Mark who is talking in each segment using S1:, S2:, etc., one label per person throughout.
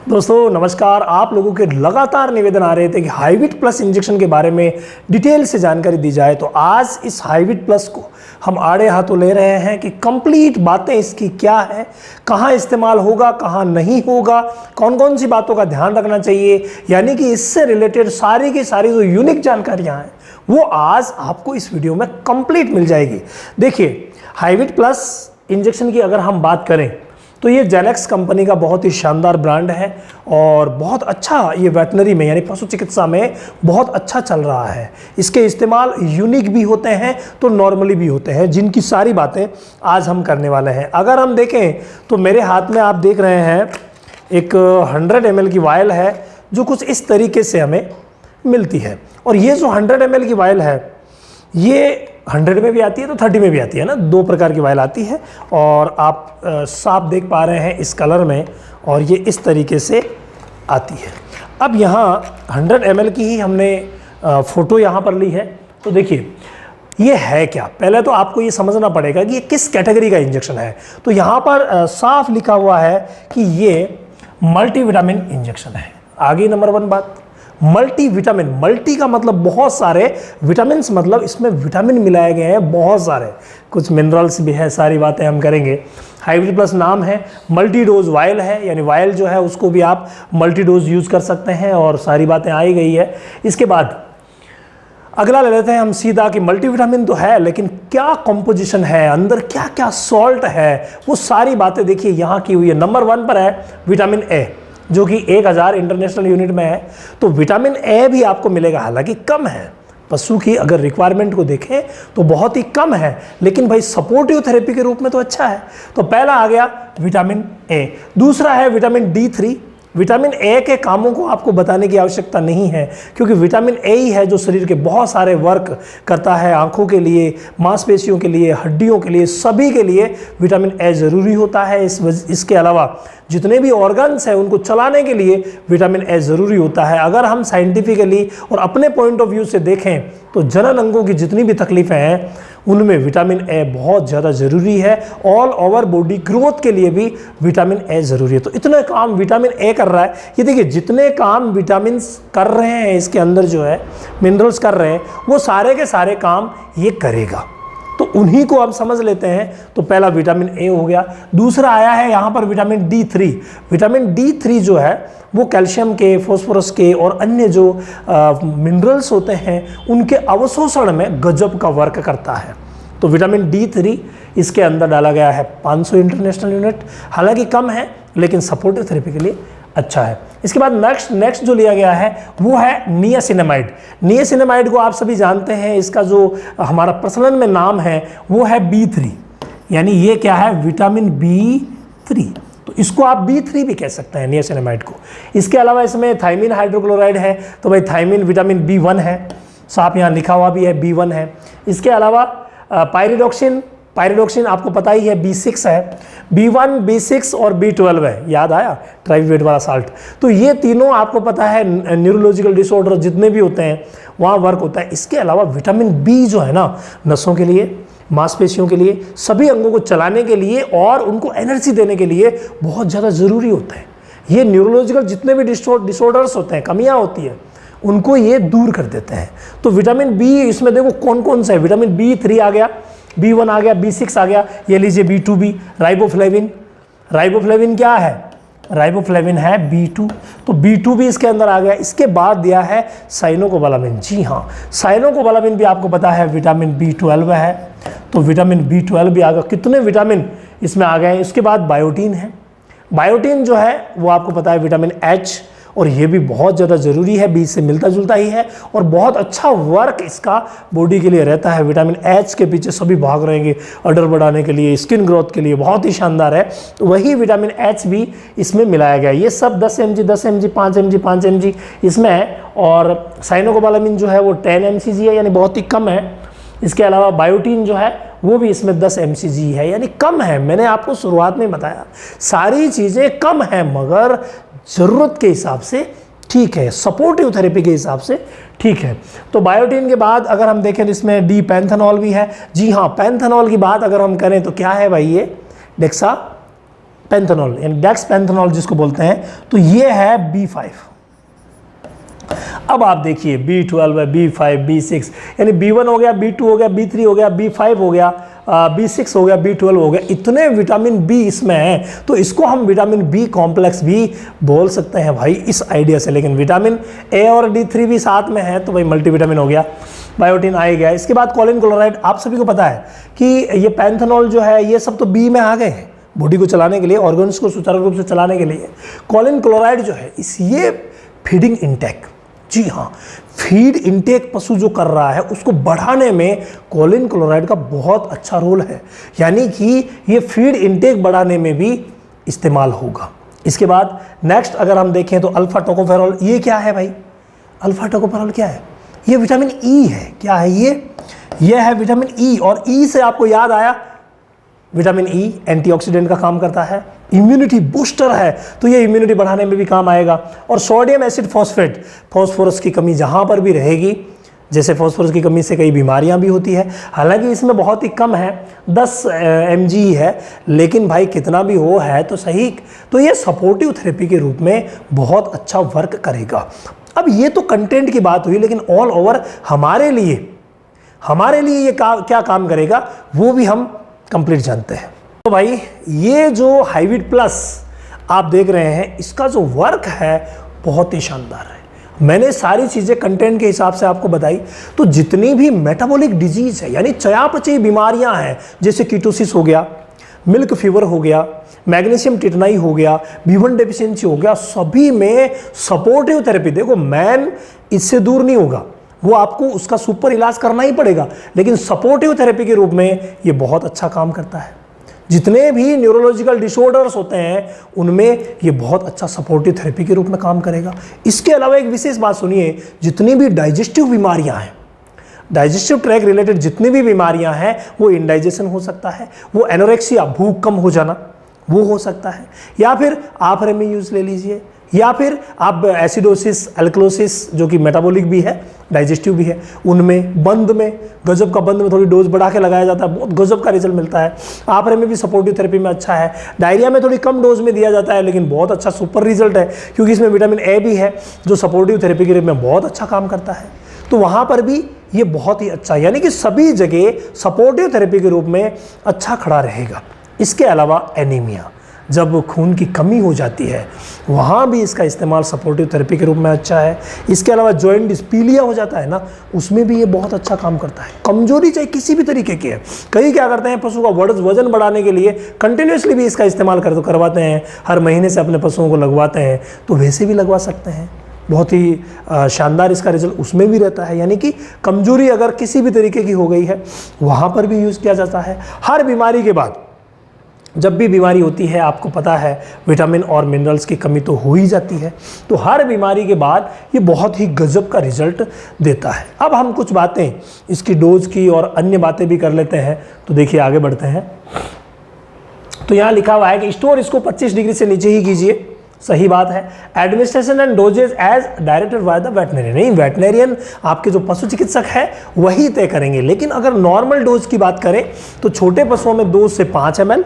S1: दोस्तों नमस्कार। आप लोगों के लगातार निवेदन आ रहे थे कि हाईविट प्लस इंजेक्शन के बारे में डिटेल से जानकारी दी जाए, तो आज इस हाईविट प्लस को हम आड़े हाथों ले रहे हैं कि कंप्लीट बातें इसकी क्या है, कहाँ इस्तेमाल होगा, कहाँ नहीं होगा, कौन कौन सी बातों का ध्यान रखना चाहिए, यानी कि इससे रिलेटेड सारी की सारी जो यूनिक जानकारियाँ हैं वो आज आपको इस वीडियो में कंप्लीट मिल जाएगी। देखिए, हाईविट प्लस इंजेक्शन की अगर हम बात करें तो ये जेनेक्स कंपनी का बहुत ही शानदार ब्रांड है और बहुत अच्छा ये वेटनरी में यानी पशु चिकित्सा में बहुत अच्छा चल रहा है। इसके इस्तेमाल यूनिक भी होते हैं तो नॉर्मली भी होते हैं, जिनकी सारी बातें आज हम करने वाले हैं। अगर हम देखें तो मेरे हाथ में आप देख रहे हैं एक 100 ml की वायल है जो कुछ इस तरीके से हमें मिलती है। और ये जो 100 ml की वायल है ये 100 में भी आती है तो 30 में भी आती है ना, दो प्रकार की वायल आती है। और आप साफ देख पा रहे हैं इस कलर में, और ये इस तरीके से आती है। अब यहाँ 100 ml की ही हमने फ़ोटो यहाँ पर ली है। तो देखिए ये है क्या, पहले तो आपको ये समझना पड़ेगा कि ये किस कैटेगरी का इंजेक्शन है। तो यहाँ पर साफ लिखा हुआ है कि ये मल्टीविटामिन इंजेक्शन है। आगे नंबर 1 बात, मल्टीविटामिन, मल्टी का मतलब बहुत सारे, विटामिन मतलब इसमें विटामिन मिलाए गए हैं बहुत सारे, कुछ मिनरल्स भी है, सारी बातें हम करेंगे। हाईविट प्लस नाम है, मल्टी डोज वायल है, यानी वायल जो है उसको भी आप मल्टी डोज यूज़ कर सकते हैं और सारी बातें आई गई है। इसके बाद अगला ले लेते हैं हम सीधा कि मल्टीविटामिन तो है लेकिन क्या कंपोजिशन है, अंदर क्या क्या सॉल्ट है, वो सारी बातें देखिए यहाँ की हुई है। नंबर 1 पर है विटामिन ए जो कि 1000 इंटरनेशनल यूनिट में है। तो विटामिन ए भी आपको मिलेगा, हालांकि कम है, पशु की अगर रिक्वायरमेंट को देखें तो बहुत ही कम है, लेकिन भाई सपोर्टिव थेरेपी के रूप में तो अच्छा है। तो पहला आ गया विटामिन ए। दूसरा है विटामिन D3। विटामिन ए के कामों को आपको बताने की आवश्यकता नहीं है, क्योंकि विटामिन ए ही है जो शरीर के बहुत सारे वर्क करता है, आंखों के लिए, मांसपेशियों के लिए, हड्डियों के लिए, सभी के लिए विटामिन ए ज़रूरी होता है। इसके अलावा जितने भी ऑर्गन्स हैं उनको चलाने के लिए विटामिन ए ज़रूरी होता है। अगर हम साइंटिफिकली और अपने पॉइंट ऑफ व्यू से देखें तो जनन अंगों की जितनी भी तकलीफ़ें हैं उनमें विटामिन ए बहुत ज़्यादा ज़रूरी है। ऑल ओवर बॉडी ग्रोथ के लिए भी विटामिन ए ज़रूरी है। तो इतने काम विटामिन ए कर रहा है। ये देखिए जितने काम विटामिन कर रहे हैं, इसके अंदर जो है मिनरल्स कर रहे हैं, वो सारे के सारे काम ये करेगा। तो उन्हीं को हम समझ लेते हैं। तो पहला विटामिन ए हो गया। दूसरा आया है यहाँ पर विटामिन D3। विटामिन D3 जो है वो कैल्शियम के, फॉस्फोरस के और अन्य जो मिनरल्स होते हैं उनके अवशोषण में गजब का वर्क करता है। तो विटामिन D3 इसके अंदर डाला गया है 500 इंटरनेशनल यूनिट, हालांकि कम है लेकिन सपोर्टिव थेरेपी के लिए अच्छा है। इसके बाद नेक्स्ट जो लिया गया है वो है नियासिनामाइड। नियासिनामाइड को आप सभी जानते हैं, इसका जो हमारा प्रचलन में नाम है वो है B3, यानी ये क्या है, विटामिन B3। तो इसको आप B3 भी कह सकते हैं नियासिनामाइड को। इसके अलावा इसमें थायमिन हाइड्रोक्लोराइड है, तो भाई थायमिन विटामिन B1 है, साफ यहाँ लिखा हुआ भी है B1 है। इसके अलावा पायरिडोक्सिन आपको पता ही है B6 है, B1, B6 और B12 है, याद आया, ट्राइवेट वाला साल्ट। तो ये तीनों आपको पता है न्यूरोलॉजिकल डिसऑर्डर जितने भी होते हैं वहाँ वर्क होता है। इसके अलावा विटामिन B जो है ना, नसों के लिए, मांसपेशियों के लिए, सभी अंगों को चलाने के लिए और उनको एनर्जी देने के लिए बहुत ज़्यादा ज़रूरी होता है। ये न्यूरोलॉजिकल जितने भी डिसऑर्डर्स होते हैं, कमियाँ होती हैं, उनको ये दूर कर देते हैं। तो विटामिन B इसमें देखो कौन कौन सा है, विटामिन B3 आ गया, B1 आ गया, B6 आ गया, ये लीजिए B2B, राइबोफ्लेविन क्या है, राइबोफ्लेविन है B2, तो B2 भी इसके अंदर आ गया। इसके बाद दिया है साइनोकोबालामिन। जी हाँ, साइनोकोबालामिन भी आपको पता है विटामिन B12 है, तो विटामिन B12 भी आ गया। कितने विटामिन इसमें आ गए हैं। इसके बाद बायोटीन है। बायोटीन जो है वो आपको पता है विटामिन H, और ये भी बहुत ज़्यादा ज़रूरी है, B से मिलता जुलता ही है और बहुत अच्छा वर्क इसका बॉडी के लिए रहता है। विटामिन H के पीछे सभी भाग रहेंगे, अडर बढ़ाने के लिए, स्किन ग्रोथ के लिए बहुत ही शानदार है। तो वही विटामिन H भी इसमें मिलाया गया है। ये सब 10 mg 10 mg 5 mg 5 mg इसमें है, और साइनोकोबालामिन जो है वो 10 mcg है, यानी बहुत ही कम है। इसके अलावा बायोटीन जो है वो भी इसमें 10 mcg है, यानी कम है। मैंने आपको शुरुआत में बताया सारी चीज़ें कम है, मगर ज़रूरत के हिसाब से ठीक है, सपोर्टिव थेरेपी के हिसाब से ठीक है। तो बायोटीन के बाद अगर हम देखें तो इसमें डी पैंथेनॉल भी है। जी हाँ, पैंथेनॉल की बात अगर हम करें तो क्या है भाई, ये डेक्सा पैंथेनॉल यानी डेक्सपैंथेनॉल जिसको बोलते हैं, तो ये है B5। अब आप देखिए B12 है, B5, B6, यानी B1 हो गया, B2 हो गया, B3 हो गया, B5 हो गया, B6 हो गया, B12 हो गया, इतने विटामिन बी इसमें हैं, तो इसको हम विटामिन बी कॉम्प्लेक्स भी बोल सकते हैं भाई इस आइडिया से। लेकिन विटामिन ए और D3 भी साथ में है, तो भाई मल्टीविटामिन हो गया, बायोटिन आ ही गया। इसके बाद कॉलिन क्लोराइड, आप सभी को पता है कि ये पैंथेनॉल जो है ये सब तो बी में आ गए हैं बॉडी को चलाने के लिए, ऑर्गन्स को सुचारू रूप से चलाने के लिए। कॉलिन क्लोराइड जो है ये फीडिंग इंटेक, जी हाँ, फीड इंटेक पशु जो कर रहा है उसको बढ़ाने में कॉलिन क्लोराइड का बहुत अच्छा रोल है, यानी कि ये फीड इंटेक बढ़ाने में भी इस्तेमाल होगा। इसके बाद नेक्स्ट अगर हम देखें तो अल्फा टोकोफेरॉल, ये क्या है भाई? अल्फा टोकोफेरॉल क्या है? ये विटामिन ई है। क्या है ये है विटामिन ई, और ई से आपको याद आया विटामिन ई एंटीऑक्सीडेंट का काम करता है, इम्यूनिटी बूस्टर है, तो ये इम्यूनिटी बढ़ाने में भी काम आएगा। और सोडियम एसिड फॉस्फेट, फॉस्फोरस की कमी जहाँ पर भी रहेगी, जैसे फॉस्फोरस की कमी से कई बीमारियां भी होती है, हालांकि इसमें बहुत ही कम है, 10 mg है, लेकिन भाई कितना भी हो है तो सही, तो ये सपोर्टिव थेरेपी के रूप में बहुत अच्छा वर्क करेगा। अब ये तो कंटेंट की बात हुई, लेकिन ऑल ओवर हमारे लिए ये क्या काम करेगा वो भी हम कंप्लीट जानते हैं। तो भाई ये जो हाईविट प्लस आप देख रहे हैं, इसका जो वर्क है बहुत ही शानदार है। मैंने सारी चीज़ें कंटेंट के हिसाब से आपको बताई। तो जितनी भी मेटाबॉलिक डिजीज़ है यानी चयापचयी बीमारियां हैं, जैसे कीटोसिस हो गया, मिल्क फीवर हो गया, मैग्नीशियम टिटनाई हो गया, B1 डेफिशिएंसी हो गया, सभी में सपोर्टिव थेरेपी, देखो मैन इससे दूर नहीं होगा, वो आपको उसका सुपर इलाज करना ही पड़ेगा, लेकिन सपोर्टिव थेरेपी के रूप में ये बहुत अच्छा काम करता है। जितने भी न्यूरोलॉजिकल डिसऑर्डर्स होते हैं उनमें ये बहुत अच्छा सपोर्टिव थेरेपी के रूप में काम करेगा। इसके अलावा एक विशेष बात सुनिए, जितनी भी डाइजेस्टिव बीमारियां हैं, डाइजेस्टिव ट्रैक रिलेटेड जितनी भी बीमारियां हैं, वो इंडाइजेशन हो सकता है, वो एनोरेक्सिया भूख कम हो जाना वो हो सकता है, या फिर आप रेमी यूज ले लीजिए, या फिर आप एसिडोसिस, एल्कलोसिस जो कि मेटाबॉलिक भी है डाइजेस्टिव भी है, उनमें बंद में गजब का बंद में थोड़ी डोज बढ़ा के लगाया जाता है, बहुत गजब का रिजल्ट मिलता है। आपरे में भी सपोर्टिव थेरेपी में अच्छा है। डायरिया में थोड़ी कम डोज में दिया जाता है, लेकिन बहुत अच्छा सुपर रिजल्ट है, क्योंकि इसमें विटामिन ए भी है जो सपोर्टिव थेरेपी के रूप में बहुत अच्छा काम करता है। तो वहाँ पर भी ये बहुत ही अच्छा, यानी कि सभी जगह सपोर्टिव थेरेपी के रूप में अच्छा खड़ा रहेगा। इसके अलावा एनीमिया, जब खून की कमी हो जाती है, वहाँ भी इसका इस्तेमाल सपोर्टिव थेरेपी के रूप में अच्छा है। इसके अलावा जॉइंट डिस्पीलिया हो जाता है ना, उसमें भी ये बहुत अच्छा काम करता है। कमजोरी चाहे किसी भी तरीके की है, कई क्या करते हैं पशु का वजन बढ़ाने के लिए कंटिन्यूसली भी इसका इस्तेमाल करवाते हैं, हर महीने से अपने पशुओं को लगवाते हैं, तो वैसे भी लगवा सकते हैं। बहुत ही शानदार इसका रिजल्ट उसमें भी रहता है, यानी कि कमजोरी अगर किसी भी तरीके की हो गई है वहाँ पर भी यूज़ किया जाता है। हर बीमारी के बाद, जब भी बीमारी होती है, आपको पता है विटामिन और मिनरल्स की कमी तो हो ही जाती है, तो हर बीमारी के बाद ये बहुत ही गजब का रिजल्ट देता है। अब हम कुछ बातें इसकी डोज की और अन्य बातें भी कर लेते हैं। तो देखिए आगे बढ़ते हैं। तो यहाँ लिखा हुआ है कि स्टोर इसको 25 डिग्री से नीचे ही कीजिए, सही बात है। Administration and dosages as directed by the veterinarian, नहीं वेटनरियन आपके जो पशु चिकित्सक है वही तय करेंगे। लेकिन अगर नॉर्मल डोज की बात करें तो छोटे पशुओं में 2 से 5 ml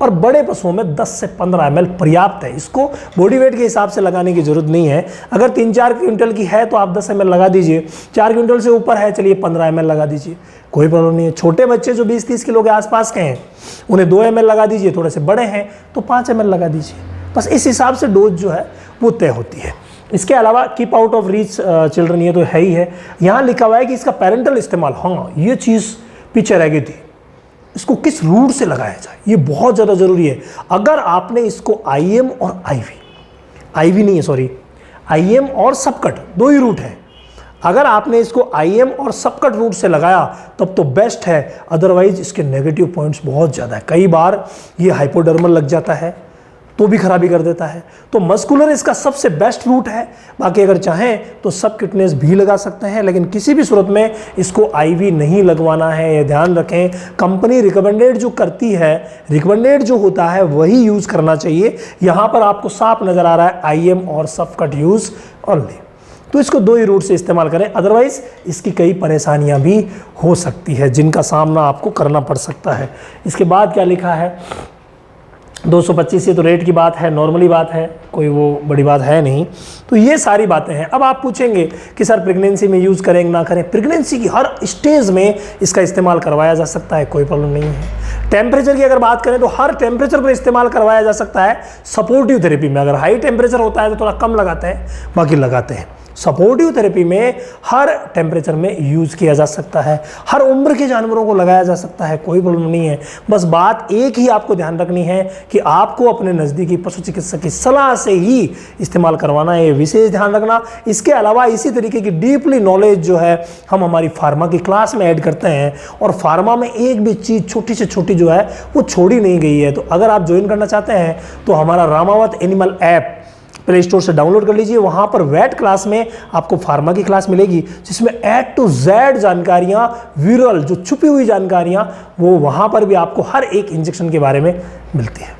S1: और बड़े पशुओं में 10 से 15 ml पर्याप्त है। इसको बॉडी वेट के हिसाब से लगाने की जरूरत नहीं है। अगर 3-4 क्विंटल की है तो आप 10 ml लगा दीजिए, 4 क्विंटल से ऊपर है चलिए 15 ml लगा दीजिए, कोई प्रॉब्लम नहीं है। छोटे बच्चे जो 20-30 किलो के आसपास के हैं उन्हें 2 ml लगा दीजिए, थोड़े से बड़े हैं तो 5 ml लगा दीजिए। बस इस हिसाब से डोज जो है वो तय होती है। इसके अलावा keep out of reach children, ये तो है ही है। यहाँ लिखा हुआ है कि इसका पेरेंटल इस्तेमाल, हाँ ये चीज़ पीछे रह गई थी, इसको किस रूट से लगाया जाए ये बहुत ज़्यादा ज़रूरी है। अगर आपने इसको IM और IV नहीं है सॉरी, IM और सबकट 2 ही रूट है, अगर आपने इसको IM और सबकट रूट से लगाया तब तो बेस्ट है, अदरवाइज इसके नेगेटिव पॉइंट्स बहुत ज़्यादा है। कई बार ये हाइपोडर्मल लग जाता है तो भी खराबी कर देता है। तो मस्कुलर इसका सबसे बेस्ट रूट है। बाकी अगर चाहें तो सबक्यूटेनियस भी लगा सकते हैं, लेकिन किसी भी सूरत में इसको IV नहीं लगवाना है, ये ध्यान रखें। कंपनी रिकमेंडेड जो करती है, रिकमेंडेड जो होता है वही यूज़ करना चाहिए। यहाँ पर आपको साफ नज़र आ रहा है IM और सबकट यूज़ ओनली, तो इसको 2 ही रूट से इस्तेमाल करें, अदरवाइज इसकी कई परेशानियाँ भी हो सकती है जिनका सामना आपको करना पड़ सकता है। इसके बाद क्या लिखा है, 225 ये तो रेट की बात है, नॉर्मली बात है, कोई वो बड़ी बात है नहीं। तो ये सारी बातें हैं। अब आप पूछेंगे कि सर प्रेगनेंसी में यूज़ करें ना करें। प्रेगनेंसी की हर स्टेज में इसका इस्तेमाल करवाया जा सकता है, कोई प्रॉब्लम नहीं है। टेम्परेचर की अगर बात करें तो हर टेम्परेचर पर इस्तेमाल करवाया जा सकता है। सपोर्टिव थेरेपी में अगर हाई टेम्परेचर होता है तो थोड़ा कम लगाते हैं, बाकी लगाते हैं। सपोर्टिव थेरेपी में हर टेम्परेचर में यूज़ किया जा सकता है, हर उम्र के जानवरों को लगाया जा सकता है, कोई प्रॉब्लम नहीं है। बस बात एक ही आपको ध्यान रखनी है कि आपको अपने नज़दीकी पशु चिकित्सक की सलाह से ही इस्तेमाल करवाना है, ये विशेष ध्यान रखना। इसके अलावा इसी तरीके की डीपली नॉलेज जो है हम हमारी फार्मा की क्लास में ऐड करते हैं, और फार्मा में एक भी चीज़ छोटी से छोटी जो है वो छोड़ी नहीं गई है। तो अगर आप ज्वाइन करना चाहते हैं तो हमारा Ramawat animal app play store से डाउनलोड कर लीजिए। वहाँ पर वेट क्लास में आपको फार्मा की क्लास मिलेगी, जिसमें A to Z जानकारियाँ, विरल जो छुपी हुई जानकारियाँ, वो वहाँ पर भी आपको हर एक इंजेक्शन के बारे में मिलती है।